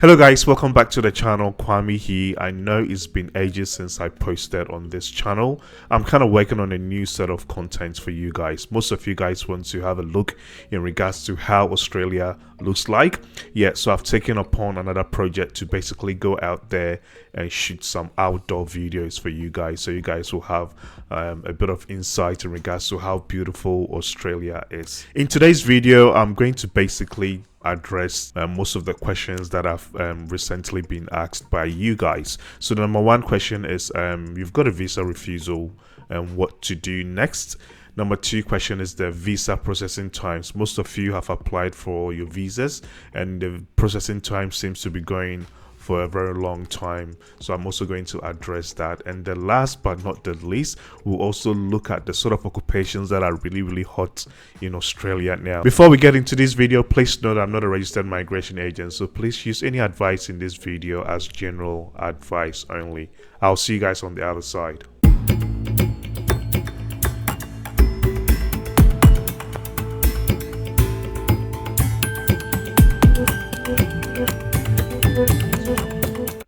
Hello guys, welcome back to the channel. Kwame here. I know it's been ages since I posted on this channel. I'm kind of working on a new set of content for you guys. Most of you guys want to have a look in regards to how Australia looks like. Yeah, so I've taken upon another project to basically go out there and shoot some outdoor videos for you guys, so you guys will have a bit of insight in regards to how beautiful Australia is. In today's video, I'm going to basically address most of the questions that have recently been asked by you guys. So the number one question is you've got a visa refusal and what to do next. Number two question is the visa processing times. Most of you have applied for your visas and the processing time seems to be going for a very long time, so I'm also going to address that. And the last but not the least, we'll also look at the sort of occupations that are really hot in Australia now. Before we get into this video, please note I'm not a registered migration agent, so please use any advice in this video as general advice only. I'll see you guys on the other side.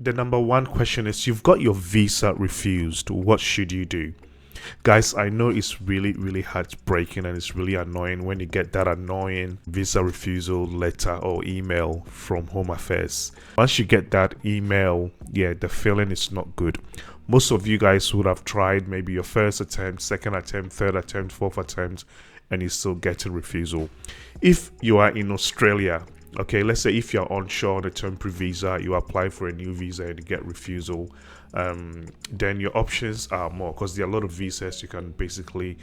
The number one question is, you've got your visa refused. What should you do? Guys, I know it's really heartbreaking and it's really annoying when you get that annoying visa refusal letter or email from Home Affairs. Once you get that email, yeah, the feeling is not good. Most of you guys would have tried maybe your first attempt, second attempt, third attempt, fourth attempt, and you still get a refusal. If you are in Australia, okay, let's say if you're onshore on a temporary visa, you apply for a new visa and you get refusal, then your options are more, because there are a lot of visas you can basically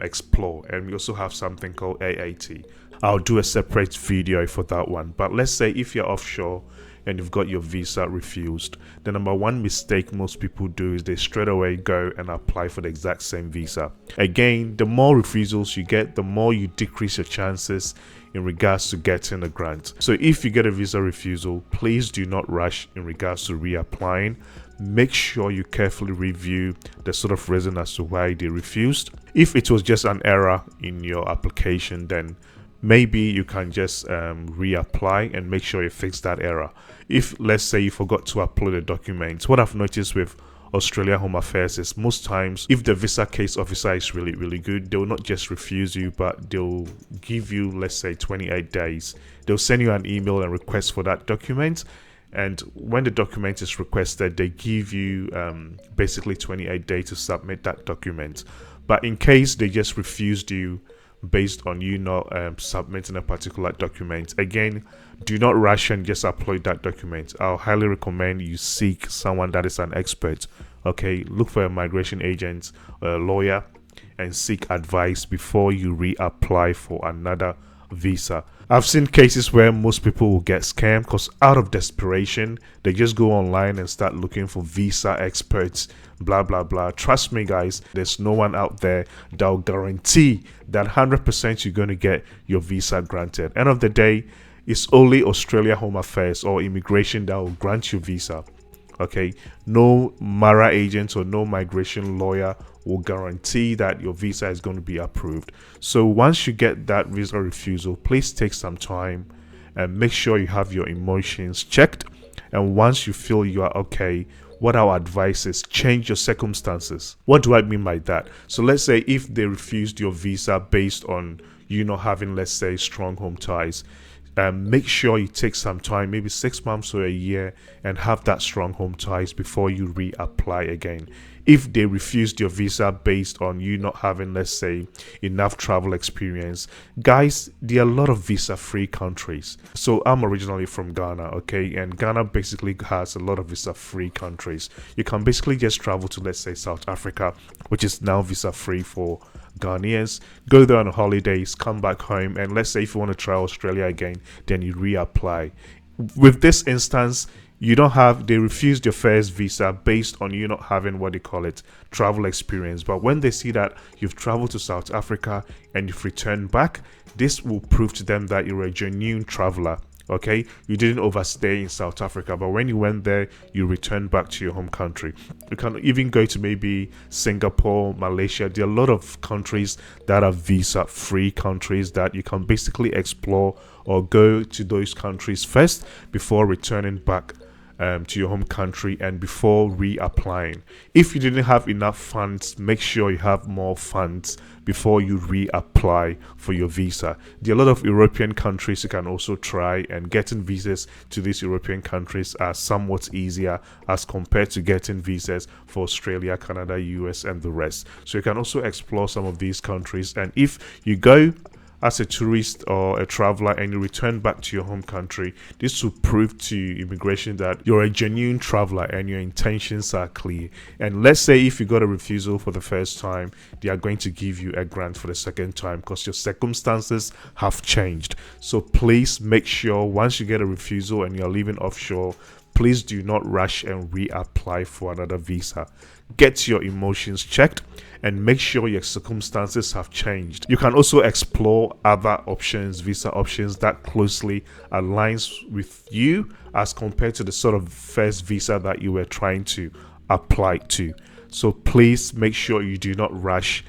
explore. And we also have something called AAT. I'll do a separate video for that one. But let's say if you're offshore and you've got your visa refused, the number one mistake most people do is they straight away go and apply for the exact same visa. Again, the more refusals you get, the more you decrease your chances in regards to getting a grant. So if you get a visa refusal, please do not rush in regards to reapplying. Make sure you carefully review the sort of reason as to why they refused. If it was just an error in your application, then maybe you can just reapply and make sure you fix that error. If, let's say, you forgot to upload the documents, what I've noticed with Australia Home Affairs is most times, if the visa case officer is really good, they will not just refuse you, but they'll give you, let's say, 28 days. They'll send you an email and request for that document, and when the document is requested, they give you basically 28 days to submit that document. But in case they just refused you based on you not submitting a particular document, again, do not rush and just upload that document. I'll highly recommend you seek someone that is an expert. Okay, look for a migration agent, a lawyer, and seek advice before you reapply for another visa. I've seen cases where most people will get scammed because out of desperation they just go online and start looking for visa experts, blah blah. Trust me guys, there's no one out there that will guarantee that 100% you're going to get your visa granted. End of the day, it's only Australia Home Affairs or immigration that will grant you visa. Okay, no MARA agent or no migration lawyer will guarantee that your visa is going to be approved. So once you get that visa refusal, please take some time and make sure you have your emotions checked. And once you feel you are okay, what our advice is, change your circumstances. What do I mean by that? So let's say if they refused your visa based on you not having, let's say, strong home ties, make sure you take some time, maybe 6 months or a year, and have that strong home ties before you reapply again. If they refused your visa based on you not having, let's say, enough travel experience, guys, there are a lot of visa-free countries. So I'm originally from Ghana, okay, and Ghana basically has a lot of visa-free countries. You can basically just travel to, let's say, South Africa, which is now visa-free for Ghanaians, go there on holidays, come back home, and let's say if you want to try Australia again, then you reapply. With this instance, they refused your first visa based on you not having what they call it, travel experience. But when they see that you've traveled to South Africa and you've returned back, this will prove to them that you're a genuine traveler. Okay, you didn't overstay in South Africa, but when you went there, you returned back to your home country. You can even go to maybe Singapore, Malaysia. There are a lot of countries that are visa free countries that you can basically explore, or go to those countries first before returning back to your home country and before reapplying. If you didn't have enough funds, make sure you have more funds before you reapply for your visa. There are a lot of European countries you can also try, and getting visas to these European countries are somewhat easier as compared to getting visas for Australia, Canada, US, and the rest. So you can also explore some of these countries, and if you go as a tourist or a traveler and you return back to your home country, this will prove to immigration that you're a genuine traveler and your intentions are clear. And let's say if you got a refusal for the first time, they are going to give you a grant for the second time because your circumstances have changed. So please make sure once you get a refusal and you're living offshore, please do not rush and reapply for another visa. Get your emotions checked and make sure your circumstances have changed. You can also explore other options, visa options that closely aligns with you as compared to the sort of first visa that you were trying to apply to. So please make sure you do not rush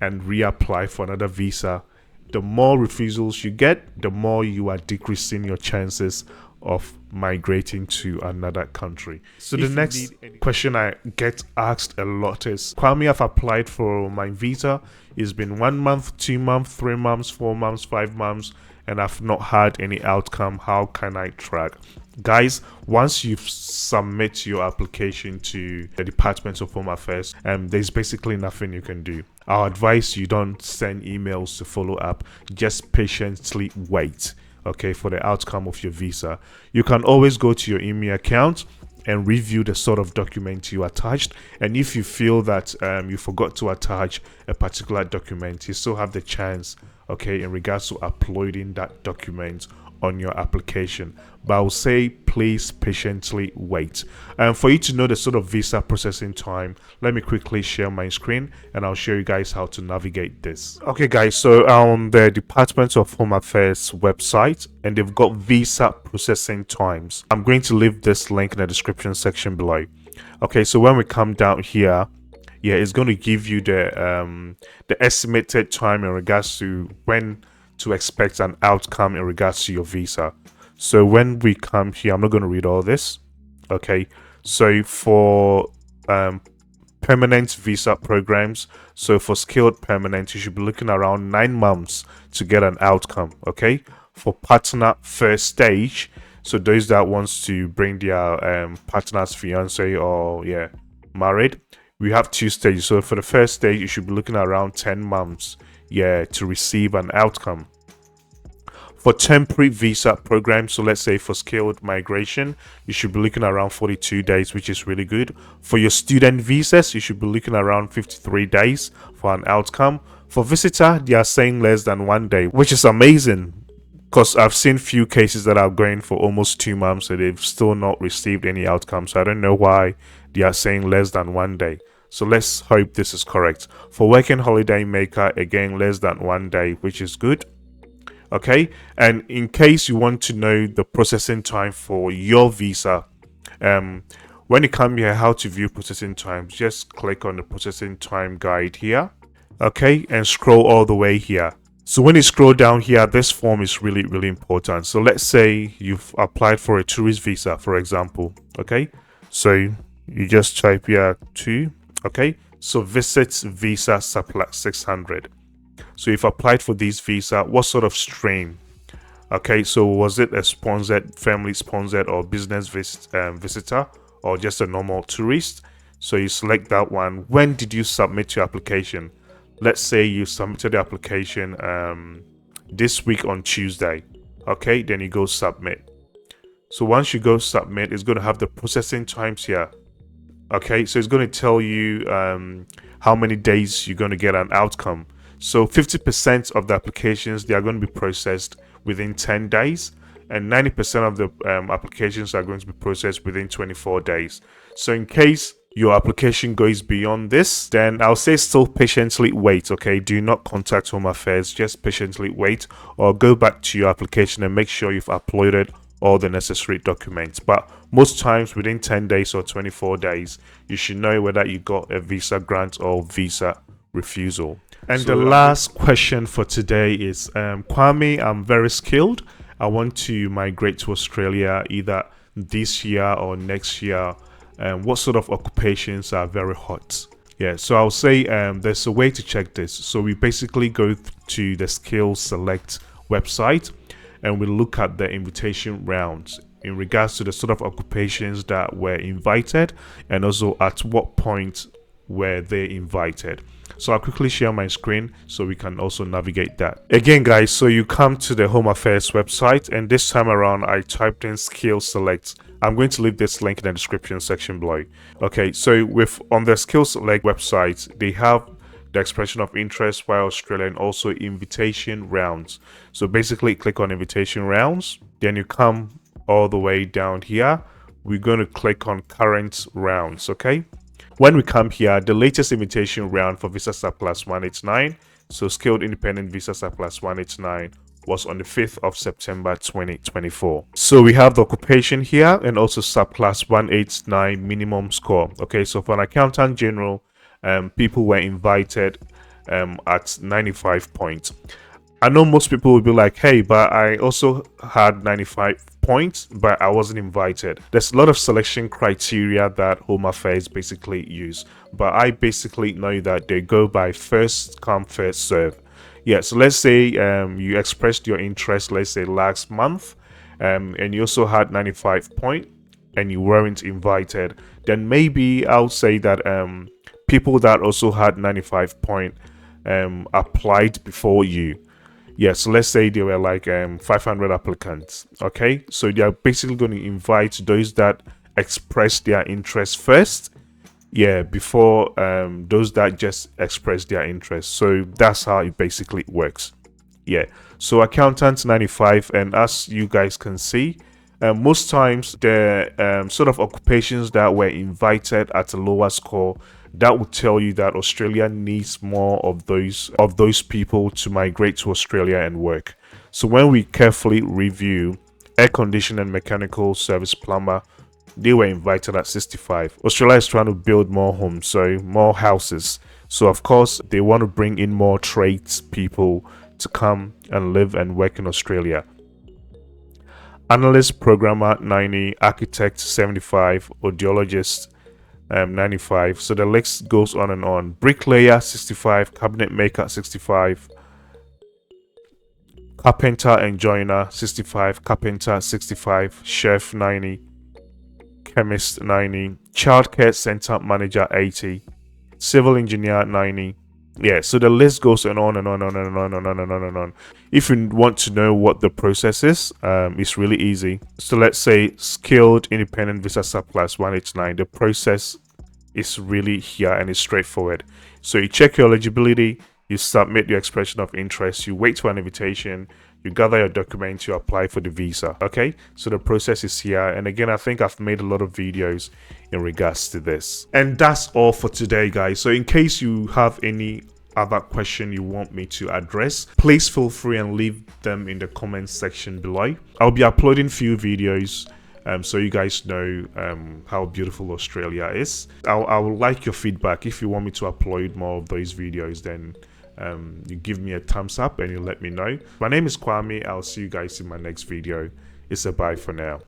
and reapply for another visa. The more refusals you get, the more you are decreasing your chances of migrating to another country. So the next question I get asked a lot is, Kwame, I've applied for my visa. It's been 1 month, 2 months, 3 months, 4 months, 5 months, and I've not had any outcome. How can I track? Guys, once you submit your application to the Department of Home Affairs, there's basically nothing you can do. Our advice, you don't send emails to follow up. Just patiently wait, okay, for the outcome of your visa. You can always go to your email account and review the sort of document you attached, and if you feel that you forgot to attach a particular document, you still have the chance, okay, in regards to uploading that document on your application. But I will say please patiently wait. And for you to know the sort of visa processing time, let me quickly share my screen and I'll show you guys how to navigate this. Okay guys, so on the Department of Home Affairs website, and they've got visa processing times. I'm going to leave this link in the description section below. Okay, so when we come down here, yeah, it's going to give you the estimated time in regards to when to expect an outcome in regards to your visa. So when we come here, I'm not going to read all this. Okay, so for permanent visa programs, so for skilled permanent, you should be looking around 9 months to get an outcome. Okay, for partner first stage, so those that wants to bring their partner's fiance or married, we have 2 stages. So for the first stage, you should be looking around 10 months to receive an outcome. For temporary visa programs, so let's say for skilled migration, you should be looking around 42 days, which is really good. For your student visas, you should be looking around 53 days for an outcome. For visitor, they are saying less than 1 day, which is amazing, because I've seen few cases that are going for almost 2 months and they've still not received any outcome. So I don't know why they are saying less than 1 day. So let's hope this is correct. For working holiday maker, again, less than 1 day, which is good. Okay, and in case you want to know the processing time for your visa, when you come here, how to view processing times, just click on the processing time guide here, okay, and scroll all the way here. So when you scroll down here, this form is really important. So let's say you've applied for a tourist visa, for example. Okay, so you just type here to, okay, so visits visa surplus 600. So if applied for this visa, what sort of stream? Okay, so was it a sponsored, family sponsored, or business visitor, or just a normal tourist? So you select that one. When did you submit your application? Let's say you submitted the application this week on Tuesday. Okay, then you go submit. So once you go submit, it's going to have the processing times here. Okay, so it's going to tell you how many days you're going to get an outcome. So 50% of the applications, they are going to be processed within 10 days, and 90% of the applications are going to be processed within 24 days. So in case your application goes beyond this, then I'll say still patiently wait. Okay, do not contact Home Affairs, just patiently wait, or go back to your application and make sure you've uploaded all the necessary documents. But most times within 10 days or 24 days, you should know whether you got a visa grant or visa refusal. And so the last question for today is, Kwame, I'm very skilled. I want to migrate to Australia either this year or next year. What sort of occupations are very hot? Yeah, so I'll say there's a way to check this. So we basically go to the Skills Select website and we look at the invitation rounds in regards to the sort of occupations that were invited and also at what point were they invited. So I'll quickly share my screen so we can also navigate that. Again, guys, so you come to the Home Affairs website, and this time around I typed in Skills Select. I'm going to leave this link in the description section below. Okay, so on the Skills Select website, they have the expression of interest via Australia and also invitation rounds. So basically click on invitation rounds, then you come all the way down here. We're going to click on current rounds. Okay, when we come here, the latest invitation round for Visa Surplus 189, so Skilled Independent Visa Surplus 189, was on the 5th of September 2024. So we have the occupation here and also Surplus 189 minimum score. Okay, so for an accountant general, people were invited at 95 points. I know most people will be like, hey, but I also had 95 points, but I wasn't invited. There's a lot of selection criteria that Home Affairs basically use, but I basically know that they go by first come, first serve. Yeah, so let's say you expressed your interest, let's say last month, and you also had 95 points and you weren't invited, then maybe I'll say that people that also had 95 points applied before you. Yeah, so let's say there were like 500 applicants. Okay, so they are basically going to invite those that express their interest first. Yeah, before those that just express their interest. So that's how it basically works. Yeah, so accountants 95, and as you guys can see, most times the sort of occupations that were invited at a lower score, that would tell you that Australia needs more of those people to migrate to Australia and work. So when we carefully review air conditioning and mechanical service plumber, they were invited at 65. Australia is trying to build more homes, so more houses. So of course they want to bring in more trades people to come and live and work in Australia. Analyst, programmer 90, architect 75, audiologist 95. So the list goes on and on. Bricklayer 65, cabinet maker 65, carpenter and joiner 65, carpenter 65, chef 90, chemist 90, childcare center manager 80, civil engineer 90. Yeah, so the list goes on and on and on and on and on and on and on. If you want to know what the process is, it's really easy. So let's say Skilled Independent Visa Surplus 189. The process is really here and it's straightforward. So you check your eligibility, you submit your expression of interest, you wait for an invitation, you gather your documents, you apply for the visa. Okay, so the process is here, and again, I think I've made a lot of videos in regards to this. And that's all for today, guys. So in case you have any other question you want me to address, please feel free and leave them in the comments section below. I'll be uploading few videos so you guys know how beautiful Australia is. I would like your feedback. If you want me to upload more of those videos, then you give me a thumbs up and you let me know. My name is Kwame. I'll see you guys in my next video. It's a bye for now.